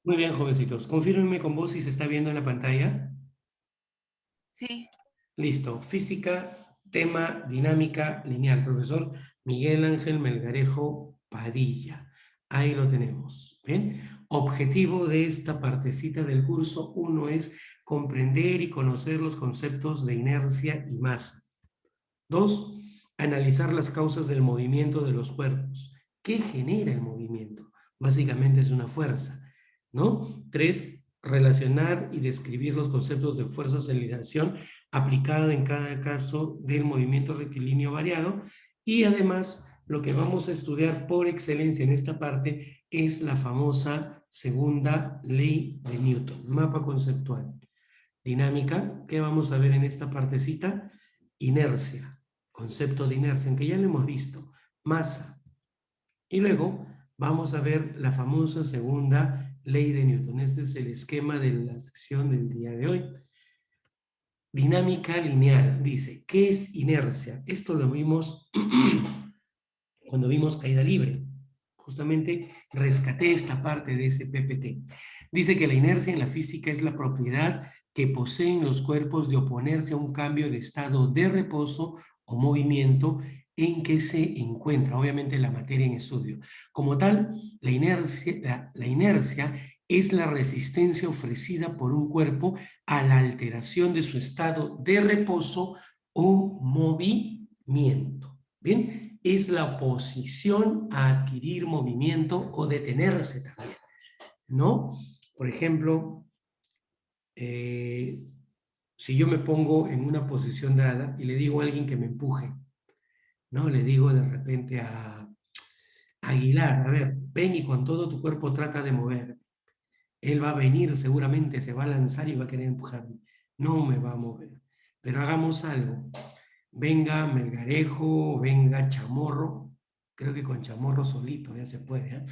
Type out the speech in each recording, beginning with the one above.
Muy bien, jovencitos. Confírmenme con vos si se está viendo en la pantalla. Sí, Listo. Física, tema dinámica lineal. Profesor Miguel Ángel Melgarejo Padilla. Ahí lo tenemos. Bien. Objetivo de esta partecita del curso, uno es comprender y conocer los conceptos de inercia y masa. Dos, analizar las causas del movimiento de los cuerpos. ¿Qué genera el movimiento? Básicamente es una fuerza, ¿no? Tres, relacionar y describir los conceptos de fuerza aceleración aplicado en cada caso del movimiento rectilíneo variado. Y además, lo que vamos a estudiar por excelencia en esta parte es la famosa segunda ley de Newton, mapa conceptual. Dinámica, ¿qué vamos a ver en esta partecita? Inercia, concepto de inercia, en que ya lo hemos visto, masa. Y luego vamos a ver la famosa segunda ley de Newton. Este es el esquema de la sección del día de hoy. Dinámica lineal, dice, ¿qué es inercia? Esto lo vimos cuando vimos caída libre. Justamente rescaté esta parte de ese PPT. Dice que la inercia en la física es la propiedad que poseen los cuerpos de oponerse a un cambio de estado de reposo o movimiento en que se encuentra, obviamente, la materia en estudio. Como tal, la inercia es la resistencia ofrecida por un cuerpo a la alteración de su estado de reposo o movimiento. Bien, es la oposición a adquirir movimiento o detenerse también, ¿no? Por ejemplo, si yo me pongo en una posición dada y le digo a alguien que me empuje, ¿no? Le digo de repente a Aguilar, a ver, ven y con todo tu cuerpo trata de mover. Él va a venir seguramente, se va a lanzar y va a querer empujarme. No me va a mover. Pero hagamos algo. Venga Melgarejo, venga Chamorro, creo que con Chamorro solito ya se puede, ¿eh?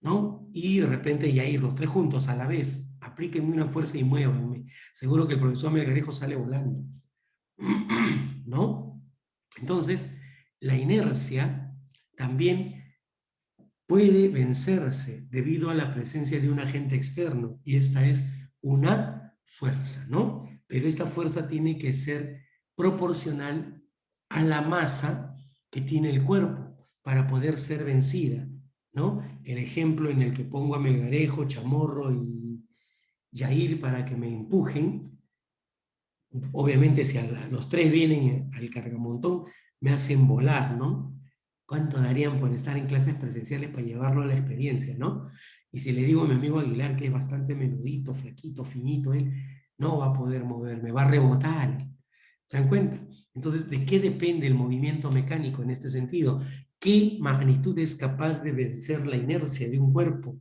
¿No? Y de repente Yair, los tres juntos a la vez, aplíquenme una fuerza y muévanme. Seguro que el profesor Melgarejo sale volando, ¿no? Entonces, la inercia también puede vencerse debido a la presencia de un agente externo, y esta es una fuerza, ¿no? Pero esta fuerza tiene que ser proporcional a la masa que tiene el cuerpo para poder ser vencida, ¿no? El ejemplo en el que pongo a Melgarejo, Chamorro y Yair para que me empujen, obviamente si a los tres vienen al cargamontón, me hacen volar, ¿no? ¿Cuánto darían por estar en clases presenciales para llevarlo a la experiencia, ¿no? Y si le digo a mi amigo Aguilar, que es bastante menudito, flaquito, finito, él no va a poder moverme, va a rebotar. ¿Se dan cuenta? Entonces, ¿de qué depende el movimiento mecánico en este sentido? ¿Qué magnitud es capaz de vencer la inercia de un cuerpo?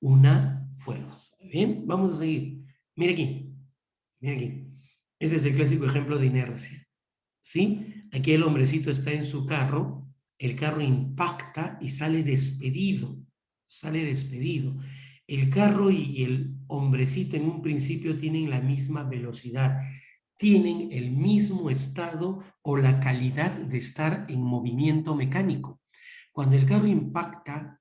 Una fuerza. ¿Bien? Vamos a seguir. Mire aquí. Mire aquí. Este es el clásico ejemplo de inercia. ¿Sí? Aquí el hombrecito está en su carro, el carro impacta y sale despedido. Sale despedido. El carro y el hombrecito en un principio tienen la misma velocidad, tienen el mismo estado o la calidad de estar en movimiento mecánico. Cuando el carro impacta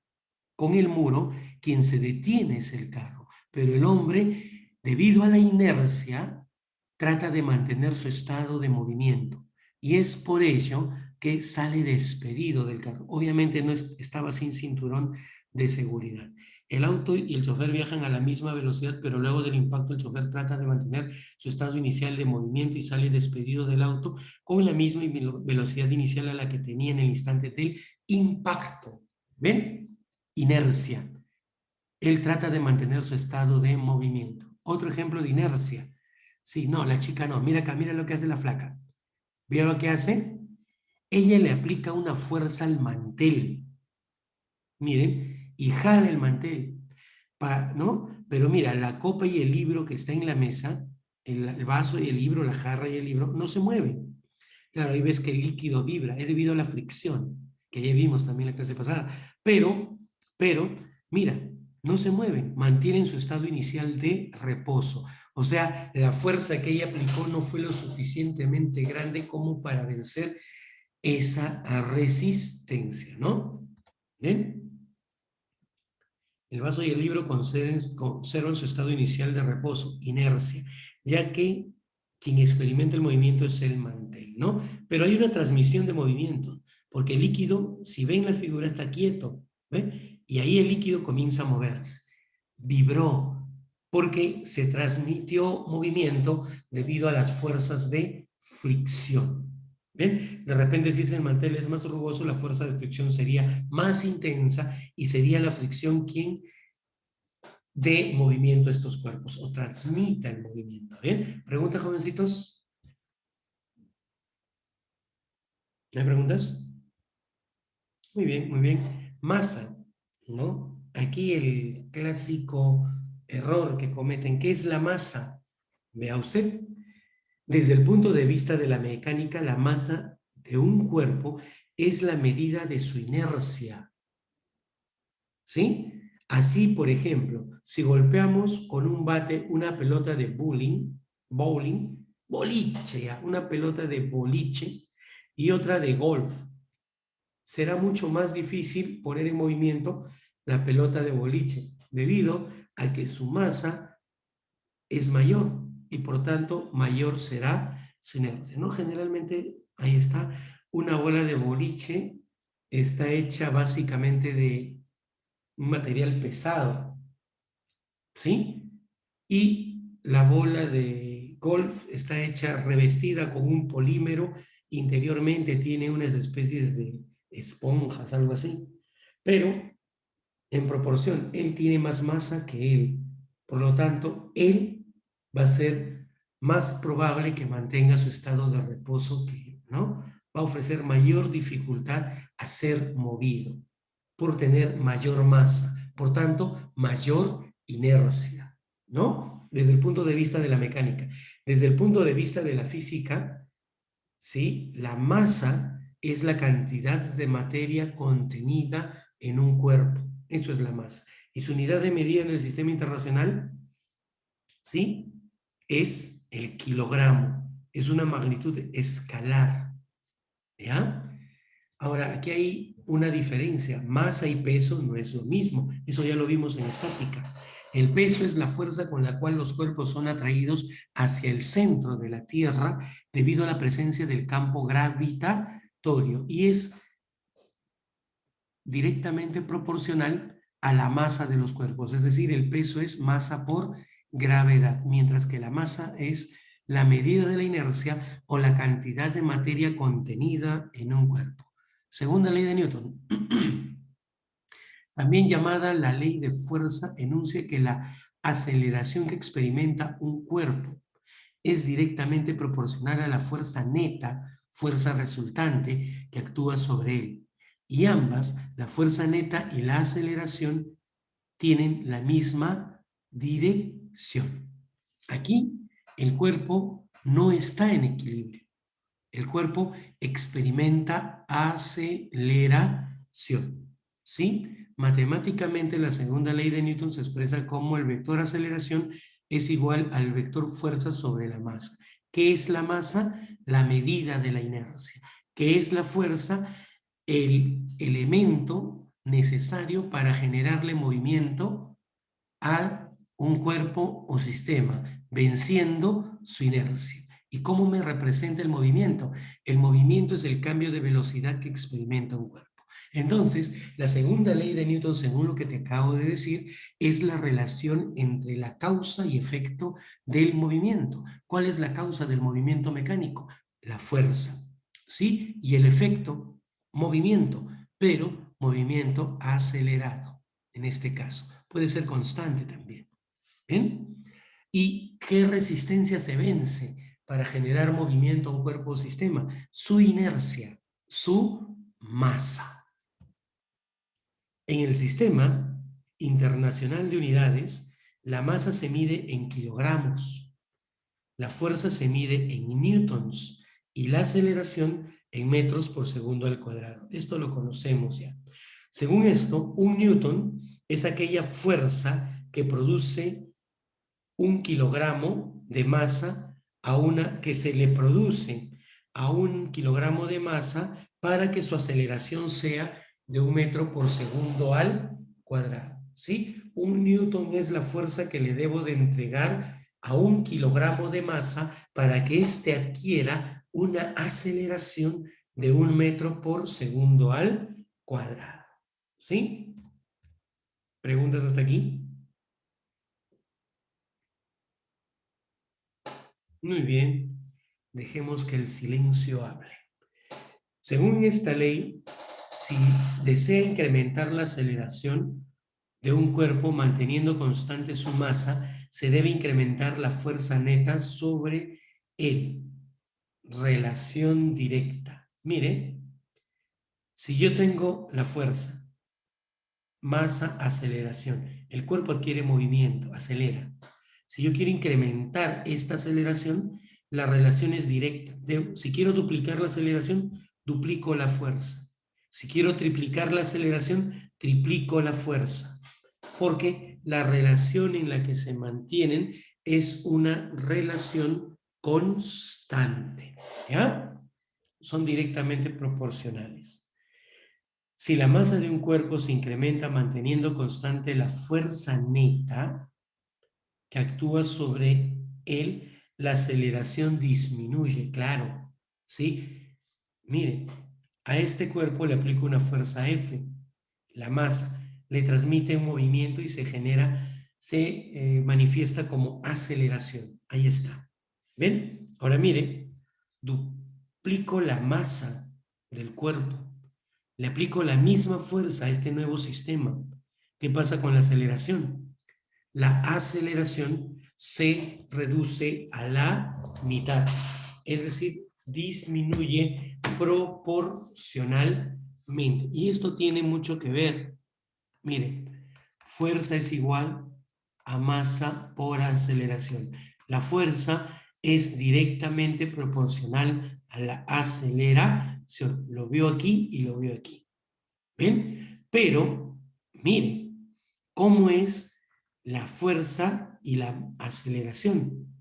con el muro, quien se detiene es el carro, pero el hombre, debido a la inercia, trata de mantener su estado de movimiento y es por ello que sale despedido del carro. Obviamente no estaba sin cinturón de seguridad. El auto y el chofer viajan a la misma velocidad, pero luego del impacto el chofer trata de mantener su estado inicial de movimiento y sale despedido del auto con la misma velocidad inicial a la que tenía en el instante del impacto. ¿Ven? Inercia. Él trata de mantener su estado de movimiento. Otro ejemplo de inercia. Sí, no, la chica no. Mira acá, mira lo que hace la flaca. ¿Vio lo que hace? Ella le aplica una fuerza al mantel. Miren, y jala el mantel. ¿No? Pero mira, la copa y el libro que está en la mesa, el vaso y el libro, la jarra y el libro, no se mueven. Claro, ahí ves que el líquido vibra, es debido a la fricción, que ya vimos también en la clase pasada. Pero, mira, no se mueven, mantienen su estado inicial de reposo. O sea, la fuerza que ella aplicó no fue lo suficientemente grande como para vencer esa resistencia, ¿no? ¿Bien? El vaso y el libro conservan su estado inicial de reposo, inercia, ya que quien experimenta el movimiento es el mantel, ¿no? Pero hay una transmisión de movimiento, porque el líquido, si ven la figura, está quieto, ¿ve? Y ahí el líquido comienza a moverse. Vibró, porque se transmitió movimiento debido a las fuerzas de fricción. ¿Ven? De repente, si ese mantel es más rugoso, la fuerza de fricción sería más intensa y sería la fricción quien dé movimiento a estos cuerpos o transmita el movimiento. ¿Bien? ¿Preguntas, jovencitos? ¿Hay preguntas? Muy bien, muy bien. Masa, ¿no? Aquí el clásico error que cometen. ¿Qué es la masa? Vea usted. Desde el punto de vista de la mecánica, la masa de un cuerpo es la medida de su inercia. ¿Sí? Así, por ejemplo, si golpeamos con un bate una pelota de boliche, una pelota de boliche y otra de golf, será mucho más difícil poner en movimiento la pelota de boliche, debido a que su masa es mayor y por tanto mayor será su inercia, ¿no? Generalmente, ahí está, una bola de boliche está hecha básicamente de un material pesado, ¿sí? Y la bola de golf está hecha revestida con un polímero, interiormente tiene unas especies de esponjas, algo así, pero en proporción, él tiene más masa que él, por lo tanto, él va a ser más probable que mantenga su estado de reposo que él, ¿no? Va a ofrecer mayor dificultad a ser movido por tener mayor masa, por tanto, mayor inercia, ¿no? Desde el punto de vista de la mecánica. Desde el punto de vista de la física, ¿sí? La masa es la cantidad de materia contenida en un cuerpo. Eso es la masa. Y su unidad de medida en el sistema internacional, ¿sí? Es el kilogramo. Es una magnitud escalar, ¿ya? Ahora, aquí hay una diferencia. Masa y peso no es lo mismo. Eso ya lo vimos en estática. El peso es la fuerza con la cual los cuerpos son atraídos hacia el centro de la Tierra debido a la presencia del campo gravitatorio y es directamente proporcional a la masa de los cuerpos. Es decir, el peso es masa por gravedad, mientras que la masa es la medida de la inercia o la cantidad de materia contenida en un cuerpo. Segunda ley de Newton, también llamada la ley de fuerza, enuncia que la aceleración que experimenta un cuerpo es directamente proporcional a la fuerza neta, fuerza resultante que actúa sobre él. Y ambas, la fuerza neta y la aceleración, tienen la misma dirección. Aquí el cuerpo no está en equilibrio. El cuerpo experimenta aceleración, ¿sí? Matemáticamente, la segunda ley de Newton se expresa como el vector aceleración es igual al vector fuerza sobre la masa. ¿Qué es la masa? La medida de la inercia. ¿Qué es la fuerza? El elemento necesario para generarle movimiento a un cuerpo o sistema, venciendo su inercia. ¿Y cómo me representa el movimiento? El movimiento es el cambio de velocidad que experimenta un cuerpo. Entonces, la segunda ley de Newton, según lo que te acabo de decir, es la relación entre la causa y efecto del movimiento. ¿Cuál es la causa del movimiento mecánico? La fuerza, ¿sí? Y el efecto, movimiento, pero movimiento acelerado, en este caso. Puede ser constante también. ¿Bien? ¿Y qué resistencia se vence para generar movimiento a un cuerpo o sistema? Su inercia, su masa. En el sistema internacional de unidades, la masa se mide en kilogramos, la fuerza se mide en newtons y la aceleración en metros por segundo al cuadrado. Esto lo conocemos ya. Según esto, un newton es aquella fuerza que produce 1 kilogramo de masa que se le produce a 1 kilogramo de masa para que su aceleración sea de 1 metro por segundo al cuadrado. ¿sí? 1 Newton es la fuerza que le debo de entregar a 1 kilogramo de masa para que éste adquiera una aceleración de 1 metro por segundo al cuadrado. ¿Sí? ¿Preguntas hasta aquí? Muy bien. Dejemos que el silencio hable. Según esta ley, si desea incrementar la aceleración de un cuerpo manteniendo constante su masa, se debe incrementar la fuerza neta sobre él. Relación directa. Mire, si yo tengo la fuerza, masa, aceleración, el cuerpo adquiere movimiento, acelera. Si yo quiero incrementar esta aceleración, la relación es directa. Si quiero duplicar la aceleración, duplico la fuerza. Si quiero triplicar la aceleración, triplico la fuerza. Porque la relación en la que se mantienen es una relación constante. ¿Ya? Son directamente proporcionales. Si la masa de un cuerpo se incrementa manteniendo constante la fuerza neta que actúa sobre él, la aceleración disminuye, claro, ¿sí? Miren, a este cuerpo le aplico una fuerza F, la masa le transmite un movimiento y se manifiesta como aceleración. Ahí está. ¿Ven? Ahora mire, duplico la masa del cuerpo, le aplico la misma fuerza a este nuevo sistema. ¿Qué pasa con la aceleración? La aceleración se reduce a la mitad, es decir, disminuye proporcionalmente. Y esto tiene mucho que ver. Miren, fuerza es igual a masa por aceleración. La fuerza es directamente proporcional a la aceleración. Lo veo aquí y lo veo aquí. ¿Ven? Pero, miren, ¿cómo es la fuerza y la aceleración?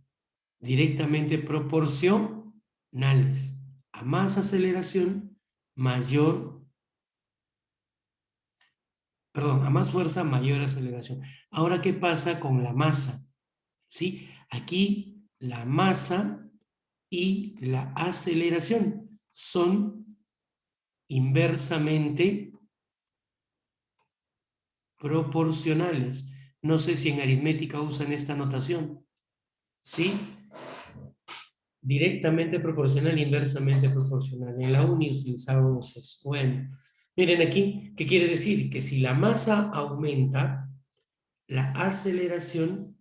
Directamente proporcionales. A más aceleración, a más fuerza, mayor aceleración. Ahora, ¿qué pasa con la masa? ¿Sí? Aquí la masa y la aceleración son inversamente proporcionales. No sé si en aritmética usan esta notación. ¿Sí? Directamente proporcional, inversamente proporcional. En la uni utilizábamos eso. Bueno, miren aquí, ¿qué quiere decir? Que si la masa aumenta, la aceleración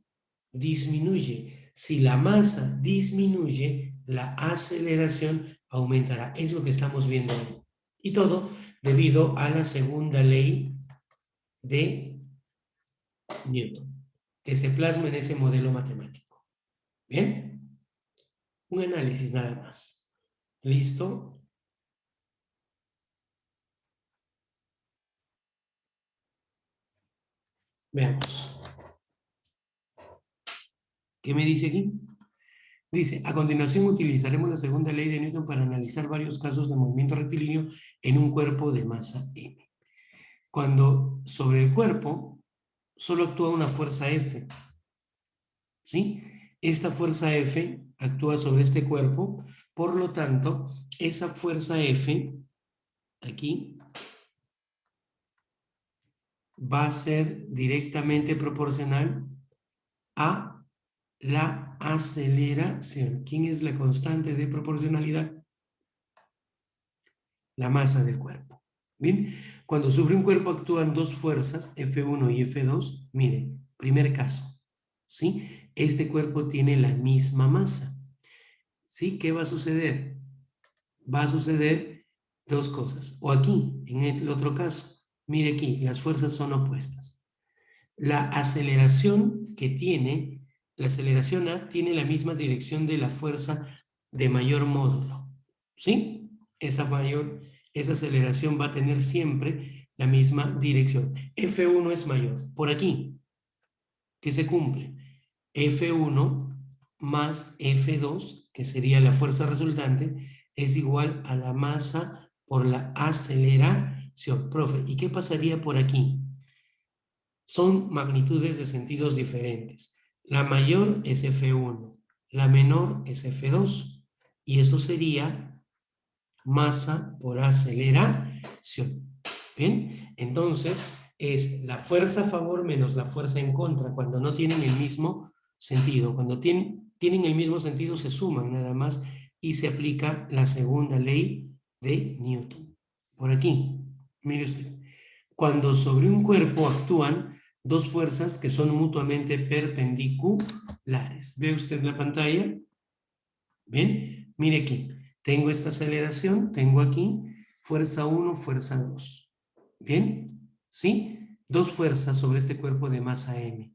disminuye. Si la masa disminuye, la aceleración aumentará. Es lo que estamos viendo hoy. Y todo debido a la segunda ley de Newton, que se plasma en ese modelo matemático. ¿Bien? Un análisis nada más. ¿Listo? Veamos. ¿Qué me dice aquí? Dice, a continuación utilizaremos la segunda ley de Newton para analizar varios casos de movimiento rectilíneo en un cuerpo de masa m. Cuando sobre el cuerpo solo actúa una fuerza F, ¿sí? Esta fuerza F actúa sobre este cuerpo, por lo tanto, esa fuerza F, aquí, va a ser directamente proporcional a la aceleración. ¿Quién es la constante de proporcionalidad? La masa del cuerpo. Bien, cuando sobre un cuerpo actúan dos fuerzas, F1 y F2, mire, primer caso, ¿sí? Este cuerpo tiene la misma masa. ¿Sí? ¿Qué va a suceder? Va a suceder dos cosas. O aquí, en el otro caso, mire aquí, las fuerzas son opuestas. La aceleración que tiene, la aceleración A tiene la misma dirección de la fuerza de mayor módulo. ¿Sí? Esa aceleración va a tener siempre la misma dirección. F1 es mayor. Por aquí, ¿qué se cumple? F1 más F2, que sería la fuerza resultante, es igual a la masa por la aceleración. Profe, ¿y qué pasaría por aquí? son magnitudes de sentidos diferentes. La mayor es F1, la menor es F2, y eso sería masa por aceleración. ¿Bien? Entonces, es la fuerza a favor menos la fuerza en contra, cuando no tienen el mismo sentido. Cuando tienen el mismo sentido, se suman nada más y se aplica la segunda ley de Newton. Por aquí, mire usted. Cuando sobre un cuerpo actúan dos fuerzas que son mutuamente perpendiculares. ¿Ve usted la pantalla? Bien, mire aquí. Tengo esta aceleración, tengo aquí fuerza 1, fuerza 2. Bien, ¿sí? Dos fuerzas sobre este cuerpo de masa m.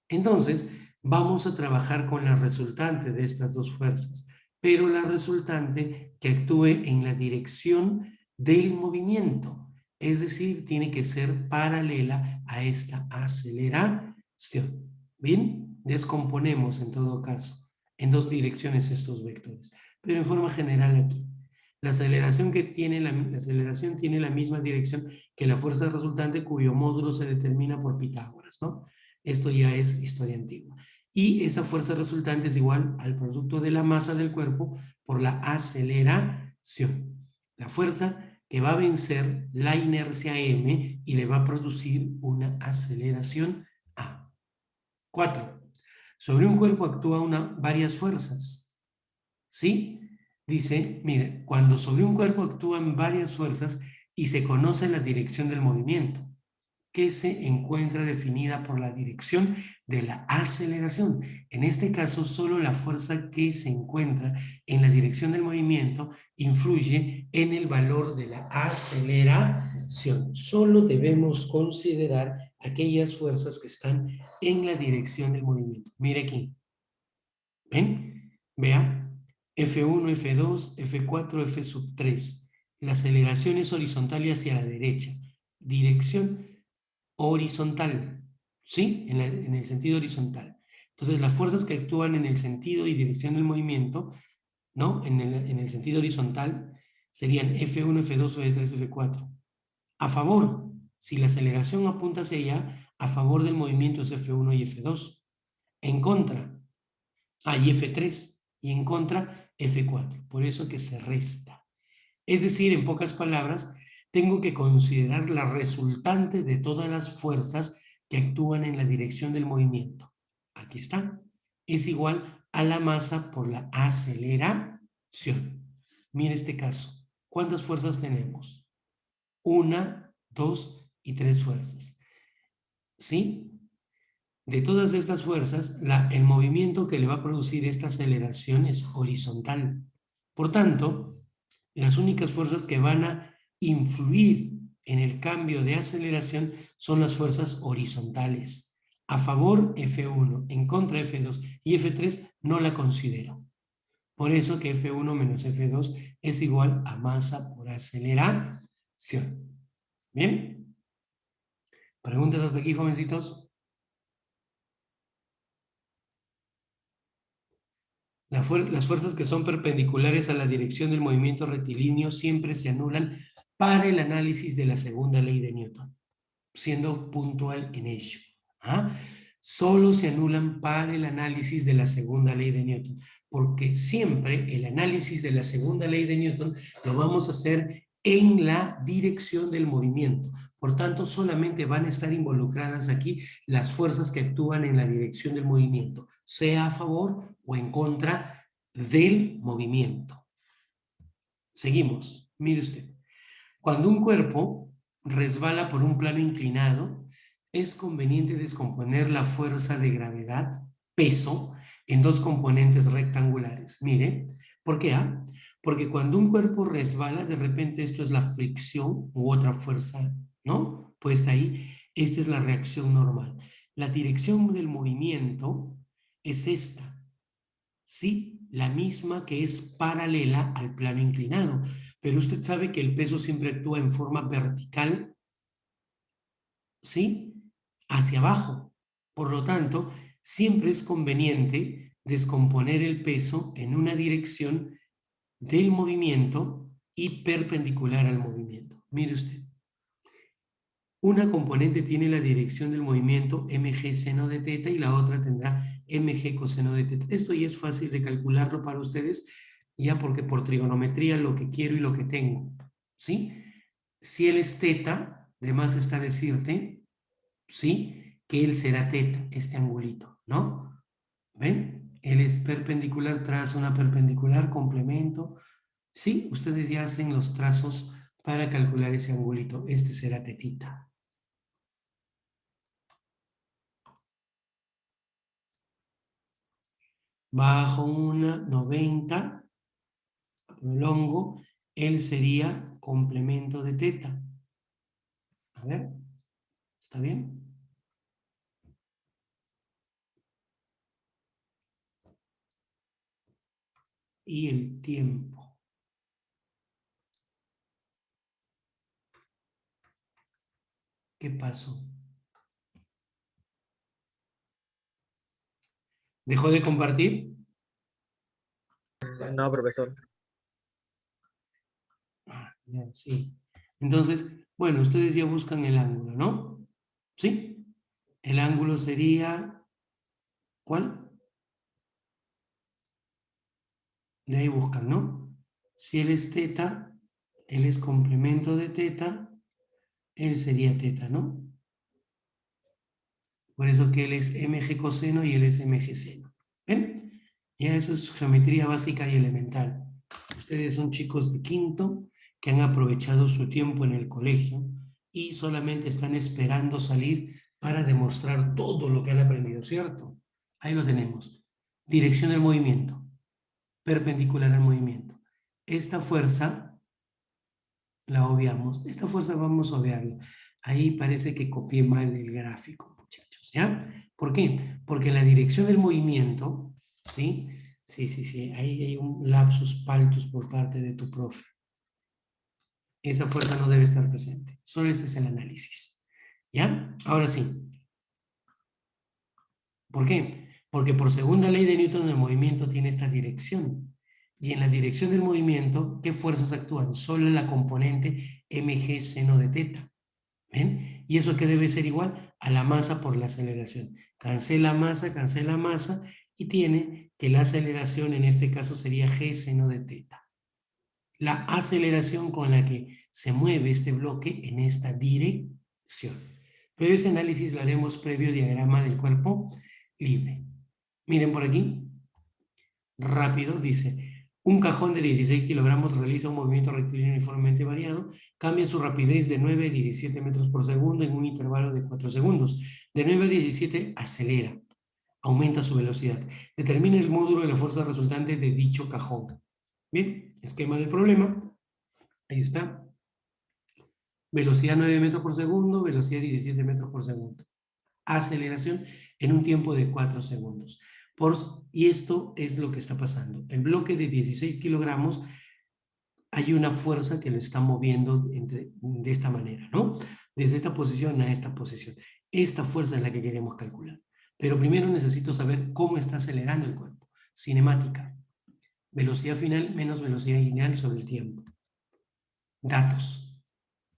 Entonces, vamos a trabajar con la resultante de estas dos fuerzas, pero la resultante que actúe en la dirección del movimiento. Es decir, tiene que ser paralela a esta aceleración. Bien, descomponemos en todo caso en dos direcciones estos vectores, pero en forma general aquí. La aceleración tiene la misma dirección que la fuerza resultante, cuyo módulo se determina por Pitágoras, ¿no? Esto ya es historia antigua. Y esa fuerza resultante es igual al producto de la masa del cuerpo por la aceleración. La fuerza que va a vencer la inercia m y le va a producir una aceleración a. 4. Sobre un cuerpo actúan varias fuerzas. ¿Sí? Dice, mire, cuando sobre un cuerpo actúan varias fuerzas y se conoce la dirección del movimiento, que se encuentra definida por la dirección de la aceleración. En este caso, solo la fuerza que se encuentra en la dirección del movimiento influye en el valor de la aceleración. Solo debemos considerar aquellas fuerzas que están en la dirección del movimiento. Mire aquí. ¿Ven? Vea. F1, F2, F4, F sub 3. La aceleración es horizontal y hacia la derecha. Dirección horizontal, ¿sí? En el sentido horizontal. Entonces, las fuerzas que actúan en el sentido y dirección del movimiento, ¿no? En el sentido horizontal, serían F1, F2, F3, F4. A favor, si la aceleración apunta hacia allá, a favor del movimiento es F1 y F2. En contra, hay F3 y en contra F4. Por eso que se resta. Es decir, en pocas palabras, tengo que considerar la resultante de todas las fuerzas que actúan en la dirección del movimiento. Aquí está. Es igual a la masa por la aceleración. Mire este caso. ¿Cuántas fuerzas tenemos? 1, 2 y 3 fuerzas. ¿Sí? De todas estas fuerzas, el movimiento que le va a producir esta aceleración es horizontal. Por tanto, las únicas fuerzas que van a influir en el cambio de aceleración son las fuerzas horizontales. A favor F1, en contra F2 y F3 no la considero. Por eso que F1 menos F2 es igual a masa por aceleración. ¿Bien? ¿Preguntas hasta aquí, jovencitos? Las fuerzas que son perpendiculares a la dirección del movimiento rectilíneo siempre se anulan para el análisis de la segunda ley de Newton, siendo puntual en ello. ¿Ah? Solo se anulan para el análisis de la segunda ley de Newton, porque siempre el análisis de la segunda ley de Newton lo vamos a hacer en la dirección del movimiento. Por tanto, solamente van a estar involucradas aquí las fuerzas que actúan en la dirección del movimiento, sea a favor o en contra del movimiento. Seguimos. Mire usted. Cuando un cuerpo resbala por un plano inclinado, es conveniente descomponer la fuerza de gravedad, peso, en dos componentes rectangulares. Mire, ¿por qué? Porque cuando un cuerpo resbala, de repente esto es la fricción u otra fuerza, ¿no? Puesta ahí. Esta es la reacción normal. La dirección del movimiento es esta, ¿sí? La misma que es paralela al plano inclinado. Pero usted sabe que el peso siempre actúa en forma vertical, ¿sí? Hacia abajo. Por lo tanto, siempre es conveniente descomponer el peso en una dirección del movimiento y perpendicular al movimiento. Mire usted. Una componente tiene la dirección del movimiento mg seno de teta y la otra tendrá mg coseno de teta. Esto ya es fácil de calcularlo para ustedes, ya porque por trigonometría lo que quiero y lo que tengo, ¿sí? Si él es teta, de más está decirte, ¿sí? Que él será teta, este angulito, ¿no? ¿Ven? Él es perpendicular, traza una perpendicular, complemento. Sí, ustedes ya hacen los trazos para calcular ese angulito. Este será tetita. Bajo una 90, prolongo, él sería complemento de teta. A ver, ¿está bien? Y el tiempo. ¿Qué pasó? ¿Dejó de compartir? No, profesor. Ya, sí. Entonces, bueno, ustedes ya buscan el ángulo, ¿no? ¿Sí? El ángulo sería, ¿cuál? De ahí buscan, ¿no? Si él es teta, él es complemento de teta, él sería teta, ¿no? Por eso que él es mg coseno y él es mg seno. ¿Ven? Ya eso es geometría básica y elemental. Ustedes son chicos de quinto que han aprovechado su tiempo en el colegio y solamente están esperando salir para demostrar todo lo que han aprendido, ¿cierto? Ahí lo tenemos. Dirección del movimiento, perpendicular al movimiento. Esta fuerza la obviamos. Esta fuerza vamos a obviarla. Ahí parece que copié mal el gráfico, muchachos, ¿ya? ¿Por qué? Porque la dirección del movimiento, ¿sí? Sí, ahí hay un lapsus paltus por parte de tu profe. Esa fuerza no debe estar presente. Solo este es el análisis. ¿Ya? Ahora sí. ¿Por qué? Porque por segunda ley de Newton el movimiento tiene esta dirección. Y en la dirección del movimiento, ¿qué fuerzas actúan? Solo la componente mg seno de teta. ¿Ven? ¿Y eso qué debe ser igual? A la masa por la aceleración. Cancela masa y tiene que la aceleración en este caso sería g seno de teta. La aceleración con la que se mueve este bloque en esta dirección. Pero ese análisis lo haremos previo diagrama del cuerpo libre. Miren por aquí. Rápido, dice, un cajón de 16 kilogramos realiza un movimiento rectilíneo uniformemente variado, cambia su rapidez de 9 a 17 metros por segundo en un intervalo de 4 segundos. De 9 a 17 acelera, aumenta su velocidad. Determina el módulo de la fuerza resultante de dicho cajón. Bien, esquema del problema. Ahí está. Velocidad 9 metros por segundo, velocidad 17 metros por segundo. Aceleración en un tiempo de 4 segundos. Y esto es lo que está pasando. El bloque de 16 kilogramos, hay una fuerza que lo está moviendo de esta manera, ¿no? Desde esta posición a esta posición. Esta fuerza es la que queremos calcular. Pero primero necesito saber cómo está acelerando el cuerpo. Cinemática. Velocidad final menos velocidad inicial sobre el tiempo. Datos.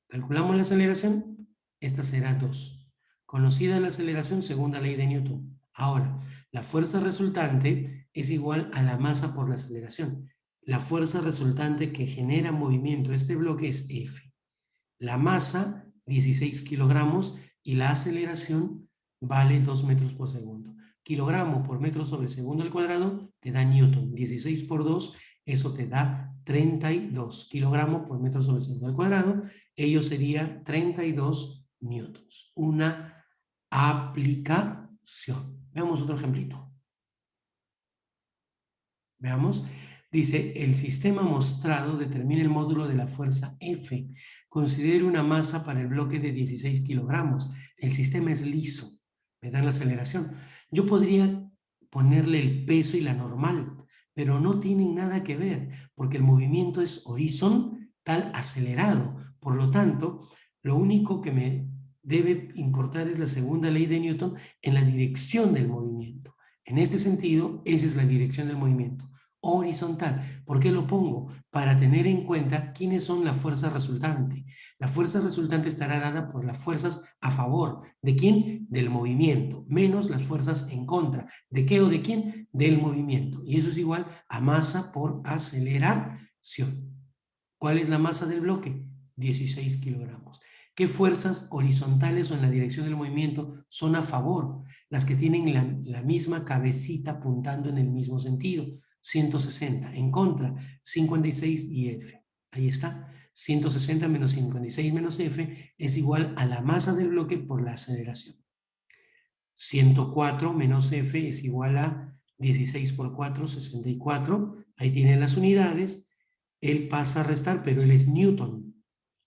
Calculamos la aceleración. Esta será 2. Conocida la aceleración, segunda ley de Newton. Ahora, la fuerza resultante es igual a la masa por la aceleración. La fuerza resultante que genera movimiento de este bloque es F. La masa, 16 kilogramos, y la aceleración vale 2 metros por segundo. Kilogramo por metro sobre segundo al cuadrado te da Newton. 16 por 2, eso te da 32 kilogramos por metro sobre segundo al cuadrado. Ello sería 32 newtons. Una aplicación. Veamos otro ejemplito. Veamos. Dice, el sistema mostrado determina el módulo de la fuerza F. Considere una masa para el bloque de 16 kilogramos. El sistema es liso. Me da la aceleración. Yo podría ponerle el peso y la normal, pero no tienen nada que ver, porque el movimiento es horizontal acelerado. Por lo tanto, lo único que me debe importar es la segunda ley de Newton en la dirección del movimiento. En este sentido, esa es la dirección del movimiento. Horizontal. ¿Por qué lo pongo? Para tener en cuenta quiénes son la fuerza resultante. La fuerza resultante estará dada por las fuerzas a favor. ¿De quién? Del movimiento, menos las fuerzas en contra. ¿De qué o de quién? Del movimiento. Y eso es igual a masa por aceleración. ¿Cuál es la masa del bloque? 16 kilogramos. ¿Qué fuerzas horizontales o en la dirección del movimiento son a favor? Las que tienen la misma cabecita apuntando en el mismo sentido. 160. En contra, 56 y F. Ahí está. 160 menos 56 menos F es igual a la masa del bloque por la aceleración. 104 menos F es igual a 16 por 4, 64. Ahí tienen las unidades. Él pasa a restar, pero él es Newton.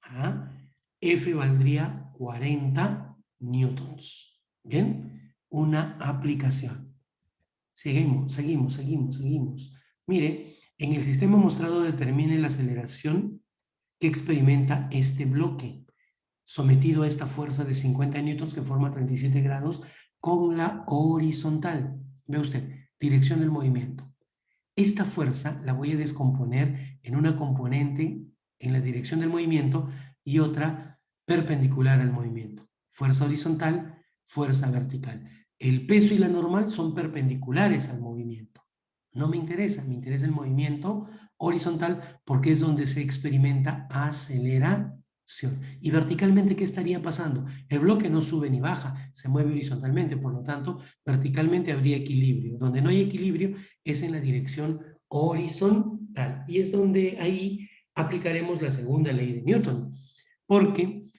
¿Ah? F valdría 40 newtons. ¿Bien? Una aplicación. Seguimos. Mire, en el sistema mostrado determine la aceleración que experimenta este bloque, sometido a esta fuerza de 50 newtons que forma 37 grados con la horizontal. Ve usted, dirección del movimiento. Esta fuerza la voy a descomponer en una componente en la dirección del movimiento y otra perpendicular al movimiento. Fuerza horizontal, fuerza vertical. El peso y la normal son perpendiculares al movimiento. No me interesa, me interesa el movimiento horizontal porque es donde se experimenta aceleración. Y verticalmente, ¿qué estaría pasando? El bloque no sube ni baja, se mueve horizontalmente, por lo tanto, verticalmente habría equilibrio. Donde no hay equilibrio es en la dirección horizontal. Y es donde ahí aplicaremos la segunda ley de Newton, porque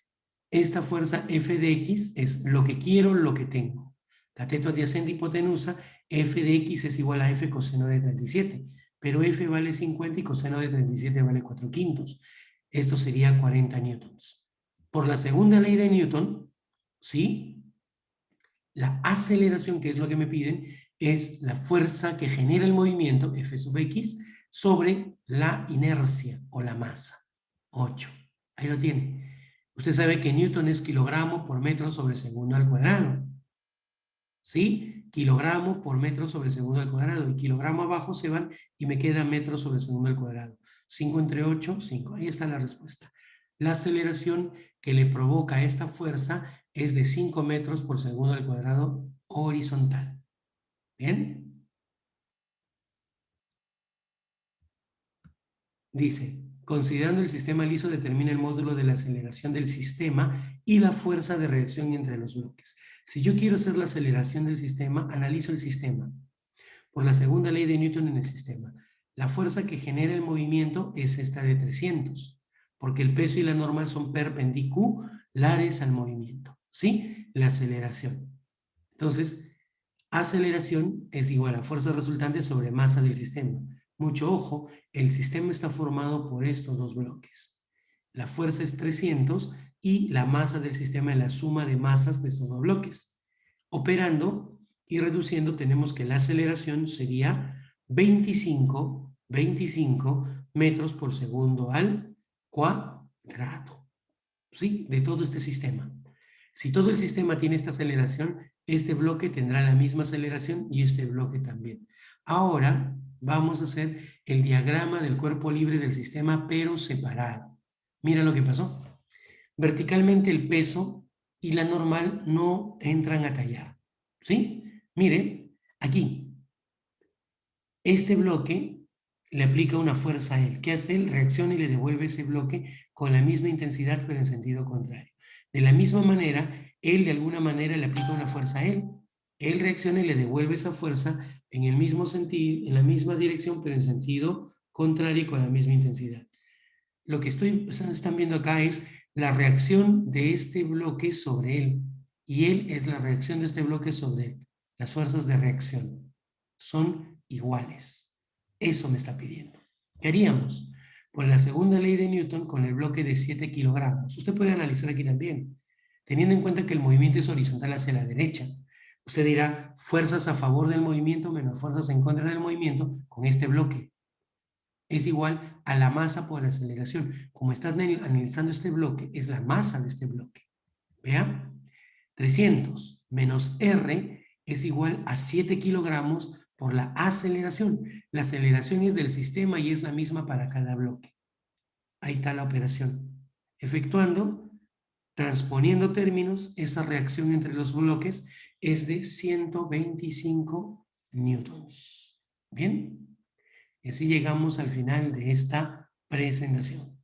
esta fuerza F de X es lo que quiero, lo que tengo. Cateto adyacente hipotenusa, F de X es igual a F coseno de 37, pero F vale 50 y coseno de 37 vale 4 quintos. Esto sería 40 newtons. Por la segunda ley de Newton, ¿sí? La aceleración, que es lo que me piden, es la fuerza que genera el movimiento, F sub X, sobre la inercia o la masa. 8. Ahí lo tiene. Usted sabe que Newton es kilogramo por metro sobre segundo al cuadrado. ¿Sí? Kilogramo por metro sobre segundo al cuadrado. Y kilogramo abajo se van y me queda metro sobre segundo al cuadrado. 5 entre 8, 5. Ahí está la respuesta. La aceleración que le provoca esta fuerza es de 5 metros por segundo al cuadrado horizontal. ¿Bien? Dice, considerando el sistema liso, determina el módulo de la aceleración del sistema y la fuerza de reacción entre los bloques. Si yo quiero hacer la aceleración del sistema, analizo el sistema. Por la segunda ley de Newton en el sistema. La fuerza que genera el movimiento es esta de 300, porque el peso y la normal son perpendiculares al movimiento. ¿Sí? La aceleración. Entonces, aceleración es igual a fuerza resultante sobre masa del sistema. Mucho ojo, el sistema está formado por estos dos bloques. La fuerza es 300 y la masa del sistema es la suma de masas de estos dos bloques. Operando y reduciendo, tenemos que la aceleración sería 25 metros por segundo al cuadrado. ¿Sí? De todo este sistema. Si todo el sistema tiene esta aceleración, este bloque tendrá la misma aceleración y este bloque también. Ahora vamos a hacer el diagrama del cuerpo libre del sistema, pero separado. Mira lo que pasó. Verticalmente el peso y la normal no entran a tallar. ¿Sí? Mire, aquí. Este bloque le aplica una fuerza a él. ¿Qué hace él? Reacciona y le devuelve ese bloque con la misma intensidad, pero en sentido contrario. De la misma manera, él de alguna manera le aplica una fuerza a él. Él reacciona y le devuelve esa fuerza en el mismo sentido, en la misma dirección, pero en sentido contrario y con la misma intensidad. Lo que están viendo acá es la reacción de este bloque sobre él. Y él es la reacción de este bloque sobre él. Las fuerzas de reacción son iguales. Eso me está pidiendo. ¿Qué haríamos? Por la segunda ley de Newton con el bloque de 7 kilogramos. Usted puede analizar aquí también, teniendo en cuenta que el movimiento es horizontal hacia la derecha. Usted dirá fuerzas a favor del movimiento menos fuerzas en contra del movimiento con este bloque. Es igual a la masa por aceleración. Como estás analizando este bloque, es la masa de este bloque. ¿Vea? 300 menos R es igual a 7 kilogramos por la aceleración. La aceleración es del sistema y es la misma para cada bloque. Ahí está la operación. Efectuando, transponiendo términos, esa reacción entre los bloques es de 125 newtons. ¿Bien? Y así llegamos al final de esta presentación.